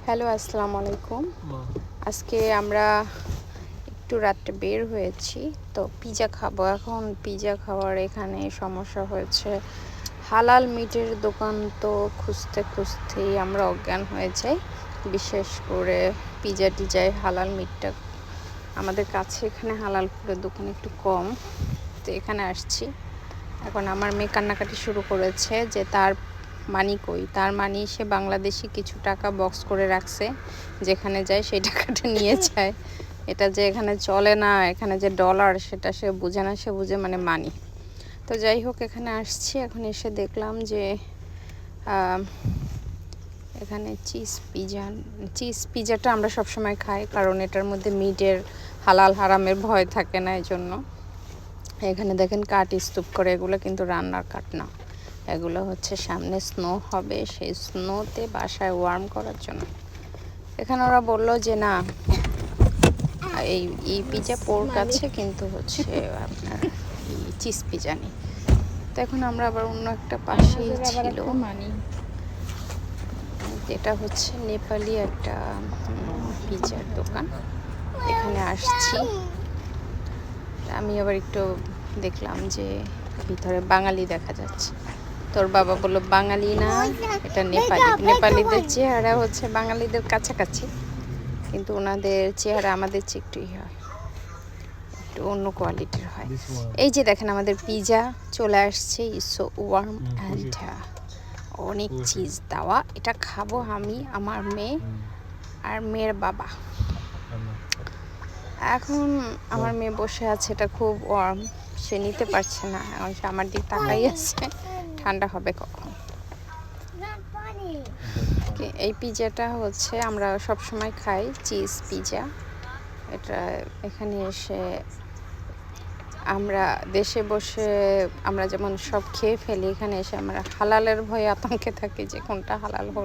Hello, আসসালামু আলাইকুম। আজকে আমরা একটু রাত্রে বের হয়েছি, তো পিজা খাবো। এখন পিজা খাওয়ার এখানে সমস্যা হয়েছে, হালাল মিটের দোকান তো খুঁজতে খুঁজতেই আমরা অজ্ঞান হয়ে যাই। বিশেষ করে পিজা টিজায় হালাল মিটটা আমাদের কাছে এখানে হালাল ফুডের দোকান একটু কম, তো এখানে আসছি। এখন আমার মেয়ে কান্নাকাটি শুরু করেছে যে তার মানি কই, তার মানি সে বাংলাদেশি কিছু টাকা বক্স করে রাখছে, যেখানে যায় সেই টাকাটা নিয়ে যায়। এটা যে এখানে চলে না, এখানে যে ডলার সেটা সে বুঝে না, সে বুঝে মানে মানি। তো যাই হোক, এখানে আসছি। এখন এসে দেখলাম যে এখানে চিজ পিজাটা আমরা সবসময় খাই, কারণ এটার মধ্যে মিটের হালাল হারামের ভয় থাকে না, এই জন্য। এখানে দেখেন কাঠ স্তূপ করে, এগুলো কিন্তু রান্নার কাঠ না, এগুলো হচ্ছে সামনে স্নো হবে, সেই স্নোতে বাসায় ওয়ার্ম করার জন্য। এখানে ওরা বলল যে না, এই পিজা পোর্ক আছে, কিন্তু হচ্ছে আপনার চিজ পিজা নেই। তো এখন আমরা আবার অন্য একটা পাশেই ছিল, যেটা হচ্ছে নেপালি একটা পিজার দোকান, এখানে আসছি। আমি আবার একটু দেখলাম যে ভিতরে বাঙালি দেখা যাচ্ছে। তোর বাবা বললো বাঙালি না, এটা নেপালি। নেপালিদের চেহারা হচ্ছে বাঙালিদের কাছাকাছি, কিন্তু ওনাদের চেহারা আমাদের চেয়ে একটুই হয়, একটু অন্য কোয়ালিটির হয়। এই যে দেখেন আমাদের পিজা চলে আসছে, সো ওয়ার্ম অ্যান্ড অনেক চিজ দেওয়া। এটা খাবো আমি, আমার মেয়ে আর মেয়ের বাবা। এখন আমার মেয়ে বসে আছে, এটা খুব ওয়ার্ম, সে নিতে পারছে না, এখন সে আমার দিক তাকাই আছে, ঠান্ডা হবে কখন। এই পিজাটা হচ্ছে আমরা সব সময় খাই, চিজ পিজা। এটা এখানে এসে আমরা দেশে বসে আমরা যেমন সব খেয়ে ফেলি, এখানে এসে আমরা হালালের ভয়ে আতঙ্কে থাকি যে কোনটা হালাল হলো।